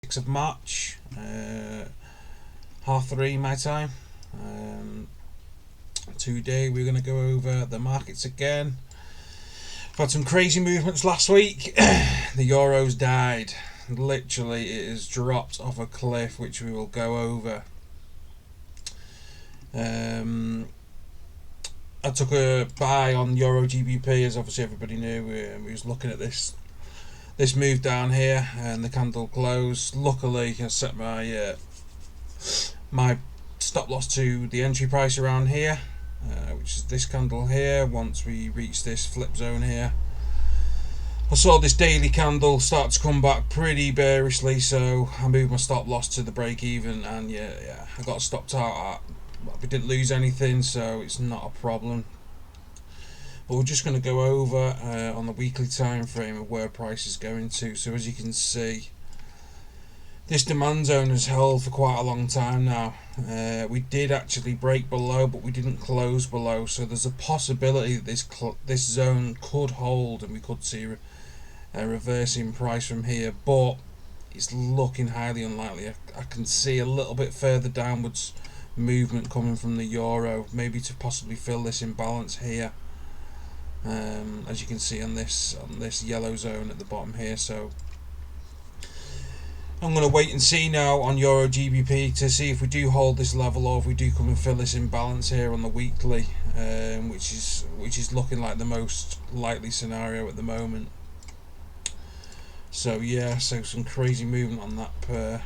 6th of March, 3:30 my time. Today we're going to go over the markets again. We've had some crazy movements last week. The euros died. Literally, it has dropped off a cliff, which we will go over. I took a buy on EURGBP, as obviously everybody knew. We was looking at this move down here, and the candle closed. Luckily, I set my stop loss to the entry price around here, which is this candle here. Once we reach this flip zone here, I saw this daily candle start to come back pretty bearishly, so I moved my stop loss to the break even, and yeah, I got stopped out at. We didn't lose anything, so it's not a problem. But we're just going to go over on the weekly time frame of where price is going to. So as you can see, this demand zone has held for quite a long time now. We did actually break below, but we didn't close below. So there's a possibility that this zone could hold, and we could see a reverse in price from here. But it's looking highly unlikely. I can see a little bit further downwards movement coming from the euro, maybe to possibly fill this imbalance here, as you can see on this yellow zone at the bottom here. So I'm going to wait and see now on EURGBP to see if we do hold this level, or if we do come and fill this imbalance here on the weekly, which is looking like the most likely scenario at the moment. So yeah, so some crazy movement on that pair.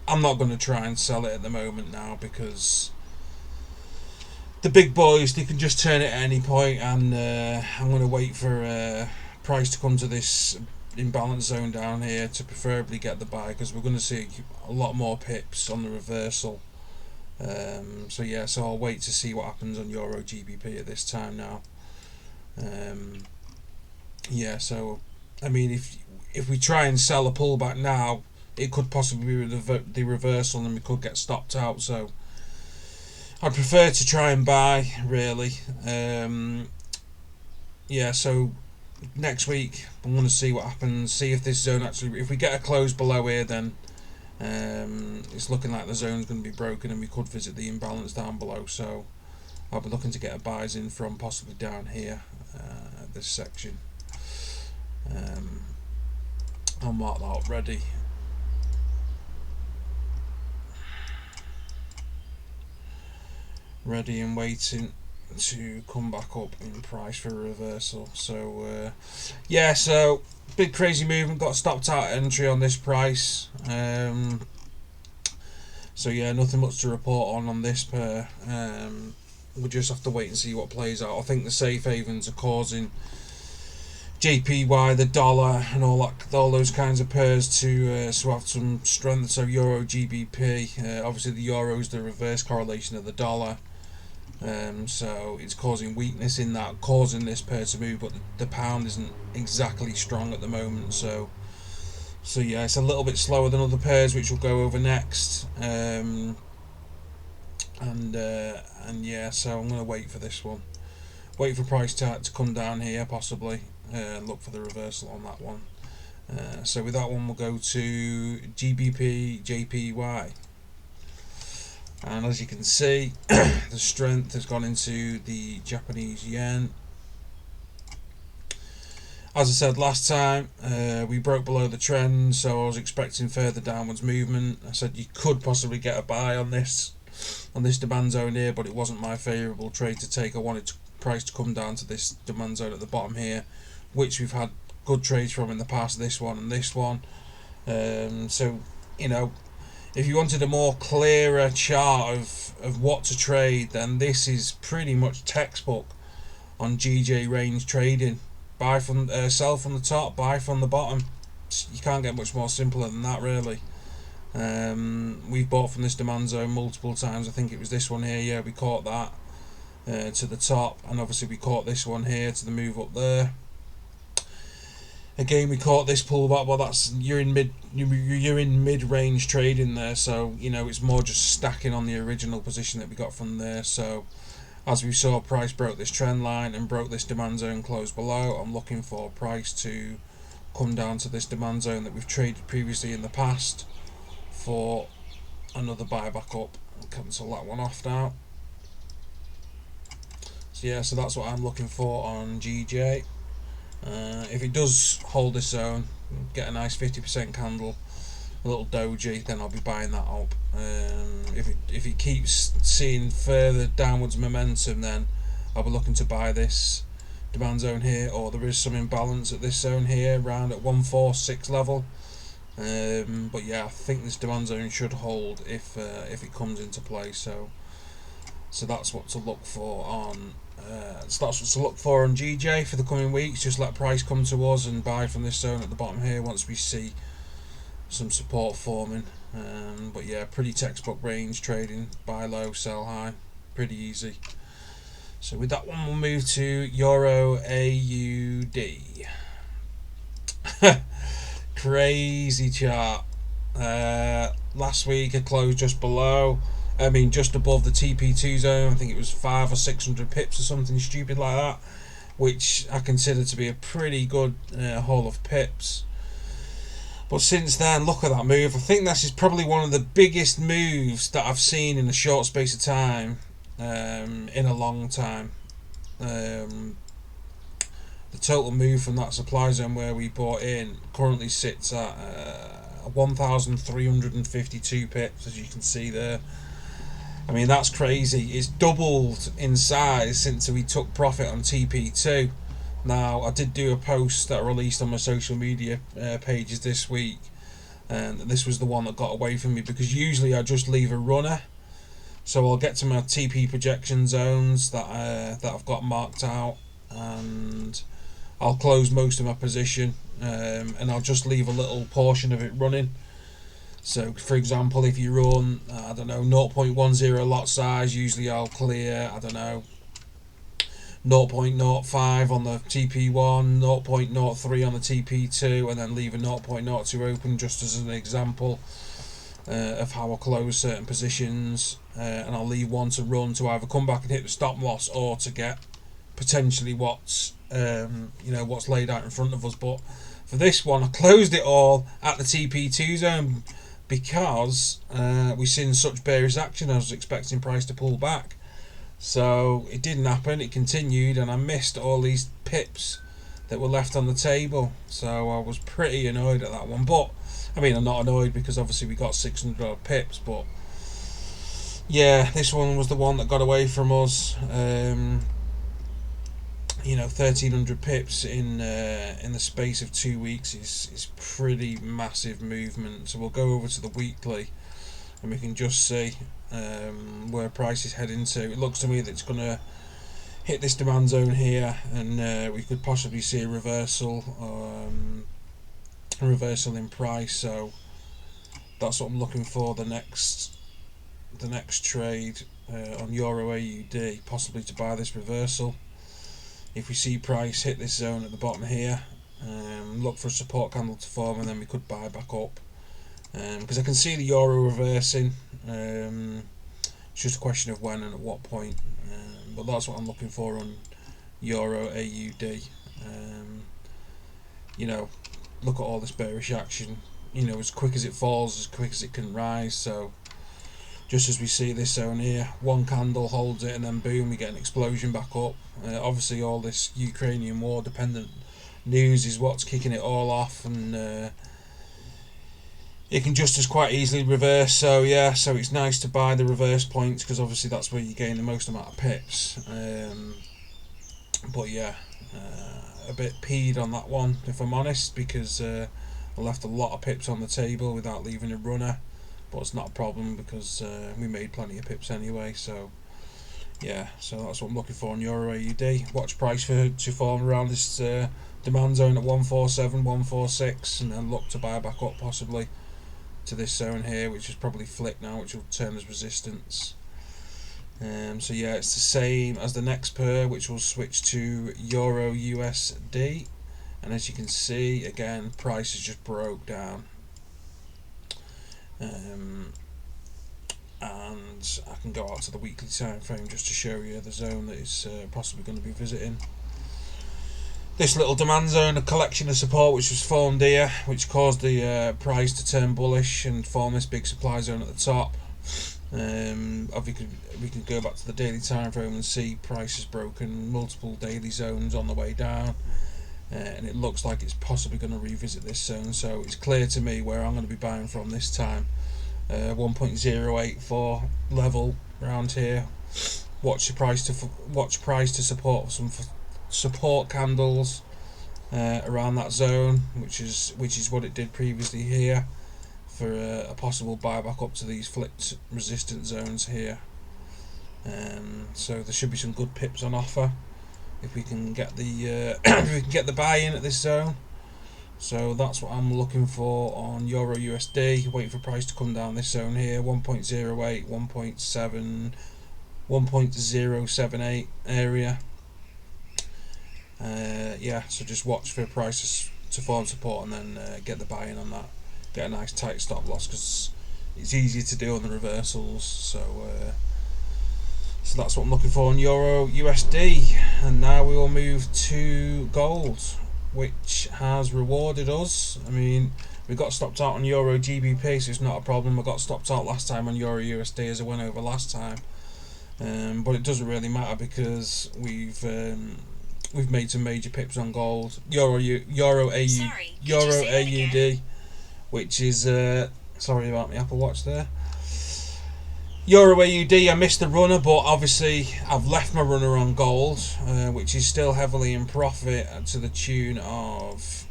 I'm not going to try and sell it at the moment now, because the big boys, they can just turn it at any point, and I'm going to wait for price to come to this imbalance zone down here to preferably get the buy, because we're going to see a lot more pips on the reversal. So yeah, so I'll wait to see what happens on EURGBP at this time now. Yeah, so I mean, if we try and sell a pullback now, it could possibly be the reversal, and we could get stopped out. So I prefer to try and buy, really. Yeah, so next week I'm going to see what happens, see if this zone actually, if we get a close below here, then it's looking like the zone's going to be broken, and we could visit the imbalance down below. So I'll be looking to get a buys in from possibly down here, this section. I'll mark that up ready. Ready and waiting to come back up in price for a reversal. So yeah, so big crazy movement, got stopped out entry on this price. So yeah, nothing much to report on this pair. We'll just have to wait and see what plays out. I think the safe havens are causing JPY, the dollar, and all those kinds of pairs to have some strength. So EURGBP, obviously the euro is the reverse correlation of the dollar. So it's causing weakness in that, causing this pair to move, but the pound isn't exactly strong at the moment. So yeah, it's a little bit slower than other pairs, which we'll go over next. And yeah, so I'm going to wait for this one. Wait for price to come down here, possibly. Look for the reversal on that one. So with that one, we'll go to GBPJPY. And as you can see, the strength has gone into the Japanese yen. As I said last time, we broke below the trend, so I was expecting further downwards movement. I said you could possibly get a buy on this demand zone here, but it wasn't my favourable trade to take. I wanted price to come down to this demand zone at the bottom here, which we've had good trades from in the past, this one and this one. So you know, if you wanted a more clearer chart of what to trade, then this is pretty much textbook on GJ range trading. Buy from sell from the top, buy from the bottom. You can't get much more simpler than that, really. We've bought from this demand zone multiple times. I think it was this one here. Yeah, we caught that to the top, and obviously we caught this one here to the move up there. Again, we caught this pullback. Well, that's you're in mid-range trading there, so you know it's more just stacking on the original position that we got from there. So as we saw, price broke this trend line and broke this demand zone close below. I'm looking for price to come down to this demand zone that we've traded previously in the past for another buyback up. I'll cancel that one off now. So yeah, so that's what I'm looking for on GJ. If it does hold this zone, get a nice 50% candle, a little doji, then I'll be buying that up. If it keeps seeing further downwards momentum, then I'll be looking to buy this demand zone here, or there is some imbalance at this zone here around at 146 level. But yeah, I think this demand zone should hold if it comes into play. So that's what to look for on. So that's what to look for on GJ for the coming weeks. Just let price come to us and buy from this zone at the bottom here once we see some support forming. But yeah, pretty textbook range trading, buy low, sell high, pretty easy. So with that one, we'll move to EURAUD. Crazy chart. Last week it closed just below. Just above the TP2 zone. I think it was 500 or 600 pips or something stupid like that, which I consider to be a pretty good haul of pips. But since then, look at that move. I think this is probably one of the biggest moves that I've seen in a short space of time, in a long time. The total move from that supply zone where we bought in currently sits at 1,352 pips, as you can see there. I mean, that's crazy. It's doubled in size since we took profit on TP2. Now, I did do a post that I released on my social media pages this week, and this was the one that got away from me, because usually I just leave a runner. So I'll get to my TP projection zones that I've got marked out, and I'll close most of my position, and I'll just leave a little portion of it running. So for example, if you run, I don't know, 0.10 lot size, usually I'll clear, I don't know, 0.05 on the TP1, 0.03 on the TP2, and then leave a 0.02 open, just as an example of how I close certain positions. And I'll leave one to run to either come back and hit the stop loss, or to get potentially what's what's laid out in front of us. But for this one, I closed it all at the TP2 zone, because we've seen such bearish action. I was expecting price to pull back, so it didn't happen. It continued, and I missed all these pips that were left on the table. So I was pretty annoyed at that one. But I mean, I'm not annoyed, because obviously we got 600 odd pips. But yeah, this one was the one that got away from us. 1,300 pips in the space of 2 weeks is pretty massive movement. So we'll go over to the weekly, and we can just see where price is heading to. It looks to me that it's going to hit this demand zone here, and we could possibly see a reversal in price. So that's what I'm looking for, the next trade on EURAUD, possibly to buy this reversal. If we see price hit this zone at the bottom here, look for a support candle to form, and then we could buy back up, because I can see the euro reversing. It's just a question of when and at what point, but that's what I'm looking for on EURAUD. Look at all this bearish action. As quick as it falls, as quick as it can rise. So just as we see this zone here, one candle holds it, and then boom, we get an explosion back up. Obviously all this Ukrainian war dependent news is what's kicking it all off, and it can just as quite easily reverse. So yeah, so it's nice to buy the reverse points, because obviously that's where you gain the most amount of pips. But yeah, a bit peed on that one, if I'm honest, because I left a lot of pips on the table without leaving a runner. But it's not a problem, because we made plenty of pips anyway. So yeah, so that's what I'm looking for on EURAUD. Watch price to form around this demand zone at 147, 146, and then look to buy back up possibly to this zone here, which is probably flipped now, which will turn as resistance. So yeah, it's the same as the next pair, which will switch to EURUSD, and as you can see, again, price has just broke down. And I can go out to the weekly time frame just to show you the zone that is possibly going to be visiting. this little demand zone, a collection of support which was formed here, which caused the price to turn bullish and form this big supply zone at the top. Obviously we can go back to the daily time frame and see price has broken multiple daily zones on the way down, and it looks like it's possibly going to revisit this zone. So it's clear to me where I'm going to be buying from this time. 1.084 level around here. Watch price to support some support candles around that zone, which is what it did previously here, for a possible buyback up to these flipped resistance zones here. So there should be some good pips on offer if we can get the if we can get the buy in at this zone. So that's what I'm looking for on Euro USD. Waiting for price to come down this zone here, 1.08, 1.7, 1.078 area. Yeah, so just watch for prices to form support and then get the buy in on that. Get a nice tight stop loss, because it's easier to do on the reversals. So that's what I'm looking for on Euro USD. And now we will move to gold, which has rewarded us. I mean, we got stopped out on Euro GBP, so it's not a problem. I got stopped out last time on Euro USD as I went over last time, but it doesn't really matter because we've made some major pips on gold. Euro AUD, which is sorry about my Apple Watch there. Euro AUD, I missed the runner, but obviously I've left my runner on gold, which is still heavily in profit to the tune of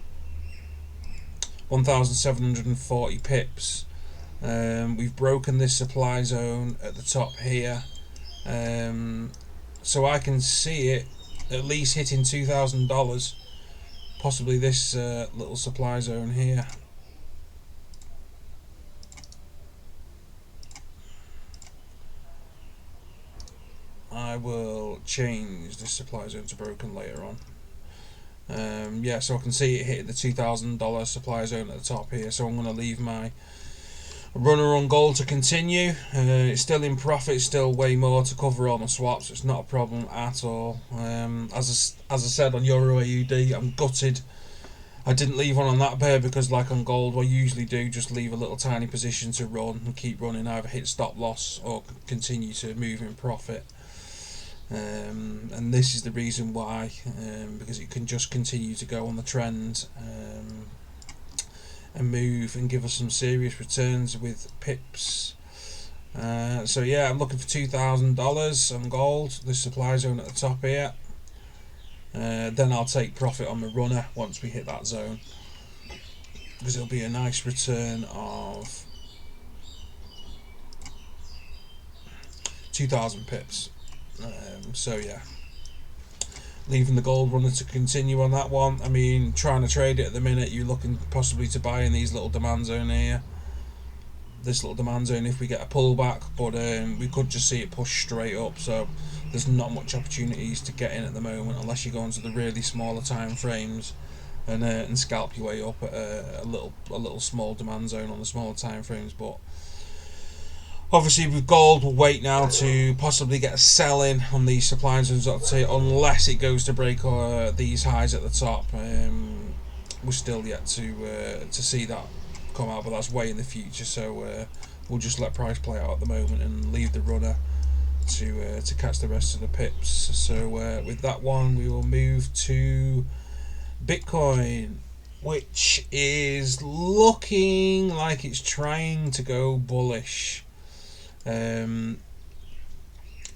1,740 pips. We've broken this supply zone at the top here, so I can see it at least hitting $2,000, possibly this little supply zone here. I will change this supply zone to broken later on. Yeah, so I can see it hitting the $2,000 supply zone at the top here, so I'm going to leave my runner on gold to continue. It's still in profit, it's still way more to cover all my swaps. It's not a problem at all. As I said on Euro AUD, I'm gutted I didn't leave one on that pair, because like on gold I usually do just leave a little tiny position to run and keep running, either hit stop loss or continue to move in profit. And this is the reason why, because it can just continue to go on the trend and move and give us some serious returns with pips. So yeah, I'm looking for $2,000 on gold, the supply zone at the top here. Then I'll take profit on the runner once we hit that zone, because it'll be a nice return of 2,000 pips. So yeah, leaving the gold runner to continue on that one. I mean, trying to trade it at the minute, you're looking possibly to buy in these little demand zone here, this little demand zone if we get a pullback, but we could just see it push straight up, so there's not much opportunities to get in at the moment unless you go into the really smaller time frames and scalp your way up at a little small demand zone on the smaller time frames. But obviously with gold, we'll wait now to possibly get a sell in on these supply zones, I'd say, unless it goes to break these highs at the top. We're still yet to see that come out, but that's way in the future, so we'll just let price play out at the moment and leave the runner to catch the rest of the pips. So with that one, we will move to Bitcoin, which is looking like it's trying to go bullish. As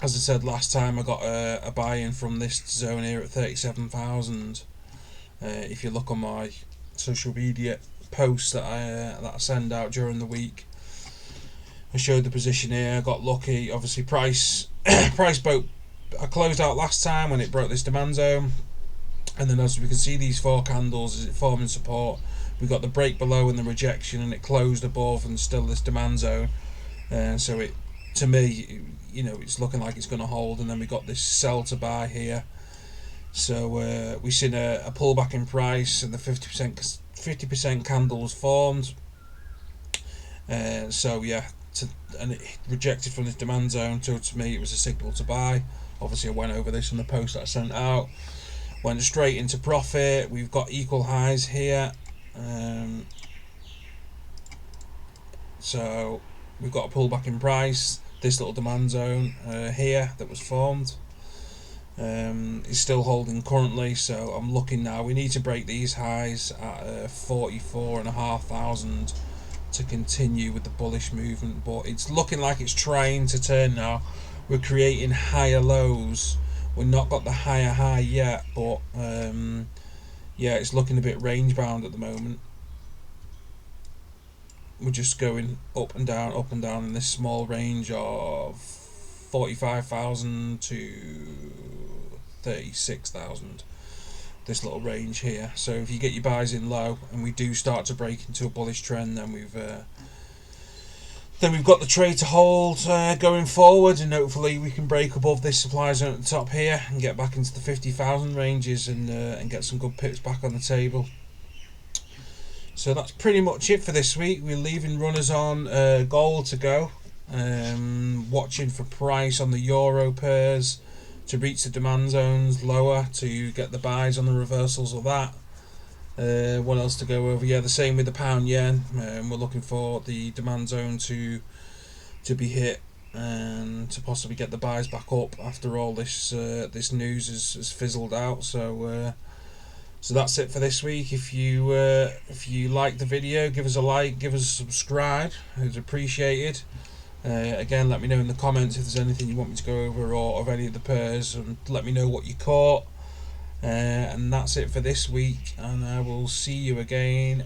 I said last time, I got a buy-in from this zone here at 37,000. If you look on my social media posts that I send out during the week, I showed the position here. I got lucky. Obviously, price broke. I closed out last time when it broke this demand zone, and then as we can see these four candles as it forming support, we got the break below and the rejection, and it closed above and still this demand zone. So it, to me, you know, it's looking like it's going to hold, and then we got this sell to buy here. So we've seen a pullback in price, and the 50% candles formed. So yeah, and it rejected from this demand zone. So to me, it was a signal to buy. Obviously, I went over this on the post that I sent out. went straight into profit. We've got equal highs here, so we've got a pullback in price. This little demand zone here that was formed is still holding currently, so I'm looking now. We need to break these highs at 44,500 to continue with the bullish movement, but it's looking like it's trying to turn now. We're creating higher lows. We've not got the higher high yet, but yeah, it's looking a bit range bound at the moment. We're just going up and down in this small range of 45,000 to 36,000. This little range here. So if you get your buys in low and we do start to break into a bullish trend, then we've got the trade to hold going forward, and hopefully we can break above this supply zone at the top here and get back into the 50,000 ranges and get some good pips back on the table. So that's pretty much it for this week. We're leaving runners on gold to go, watching for price on the euro pairs to reach the demand zones lower to get the buys on the reversals of that. What else to go over? Yeah, the same with the pound yen. We're looking for the demand zone to be hit and to possibly get the buys back up after all this this news has fizzled out. So that's it for this week. If you like the video, give us a like, give us a subscribe. It's appreciated. Again, let me know in the comments if there's anything you want me to go over or of any of the pairs, and let me know what you caught. And that's it for this week, and I will see you again